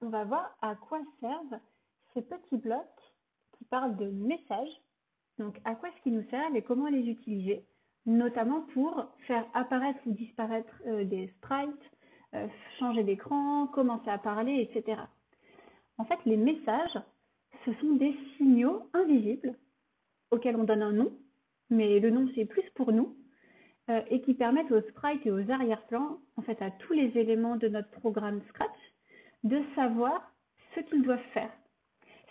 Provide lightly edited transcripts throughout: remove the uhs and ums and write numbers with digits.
on va voir à quoi servent ces petits blocs qui parlent de messages. Donc, à quoi est-ce qu'ils nous servent et comment les utiliser, notamment pour faire apparaître ou disparaître des sprites, changer d'écran, commencer à parler, etc. En fait, les messages, ce sont des signaux invisibles auxquels on donne un nom, mais le nom c'est plus pour nous, et qui permettent aux sprites et aux arrière-plans, en fait à tous les éléments de notre programme Scratch, de savoir ce qu'ils doivent faire.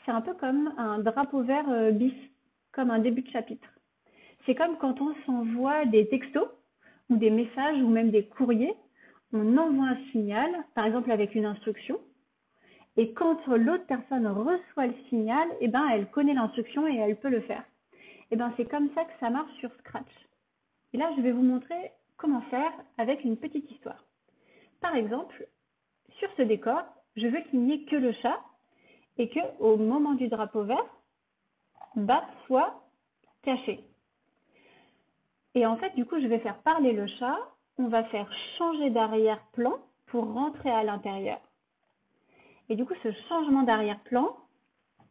C'est un peu comme un drapeau vert bis, comme un début de chapitre. C'est comme quand on s'envoie des textos, ou des messages, ou même des courriers, on envoie un signal, par exemple avec une instruction, et quand l'autre personne reçoit le signal, eh ben, elle connaît l'instruction et elle peut le faire. Eh ben, c'est comme ça que ça marche sur Scratch. Et là, je vais vous montrer comment faire avec une petite histoire. Par exemple, sur ce décor, je veux qu'il n'y ait que le chat et qu'au moment du drapeau vert, Bat soit caché. Et en fait, du coup, je vais faire parler le chat, on va faire changer d'arrière-plan pour rentrer à l'intérieur. Et du coup, ce changement d'arrière-plan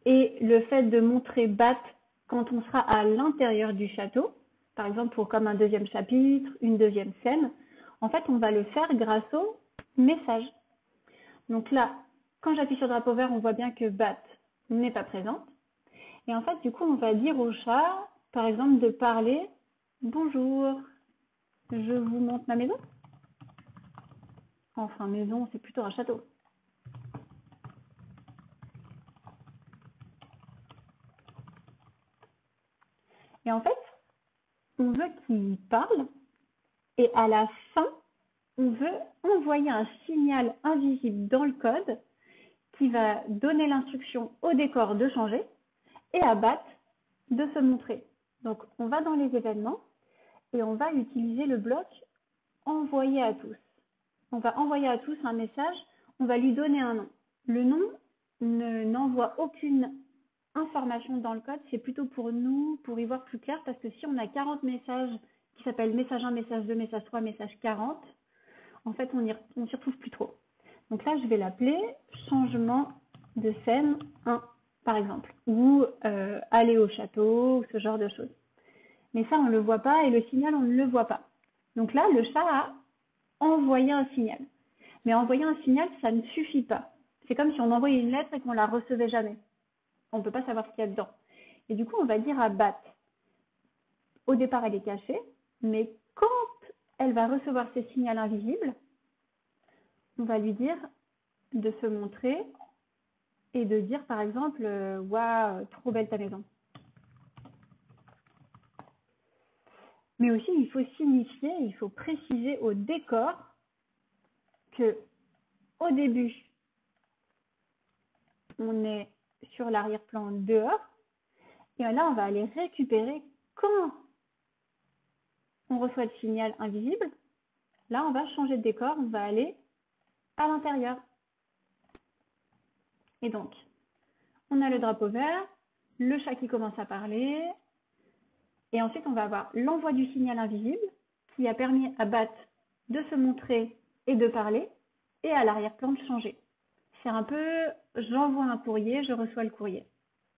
et le fait de montrer Bat quand on sera à l'intérieur du château, par exemple pour comme un deuxième chapitre, une deuxième scène, en fait, on va le faire grâce au message. Donc là, quand j'appuie sur le drapeau vert, on voit bien que Bat n'est pas présente. Et en fait, du coup, on va dire au chat, par exemple, de parler « Bonjour, je vous montre ma maison ». Enfin, maison, c'est plutôt un château. Et en fait, on veut qu'il parle et à la fin, on veut envoyer un signal invisible dans le code qui va donner l'instruction au décor de changer et à Bat de se montrer. Donc, on va dans les événements et on va utiliser le bloc envoyer à tous. On va envoyer à tous un message, on va lui donner un nom. Le nom n'envoie aucune information dans le code, c'est plutôt pour nous, pour y voir plus clair, parce que si on a 40 messages qui s'appellent message 1, message 2, message 3, message 40, en fait, on s'y retrouve plus trop. Donc là, je vais l'appeler changement de scène 1, par exemple, ou aller au château, ou ce genre de choses. Mais ça, on ne le voit pas, et le signal, on ne le voit pas. Donc là, le chat a envoyé un signal. Mais envoyer un signal, ça ne suffit pas. C'est comme si on envoyait une lettre et qu'on ne la recevait jamais. On ne peut pas savoir ce qu'il y a dedans. Et du coup, on va dire à Bat, au départ, elle est cachée, mais quand elle va recevoir ces signaux invisibles, on va lui dire de se montrer et de dire, par exemple, « Waouh, trop belle ta maison ». Mais aussi, il faut signifier, il faut préciser au décor que, au début, on est sur l'arrière-plan dehors, et là, on va aller récupérer quand on reçoit le signal invisible. Là, on va changer de décor, on va aller à l'intérieur. Et donc, on a le drapeau vert, le chat qui commence à parler, et ensuite, on va avoir l'envoi du signal invisible qui a permis à Bat de se montrer et de parler, et à l'arrière-plan de changer. C'est un peu, j'envoie un courrier, je reçois le courrier.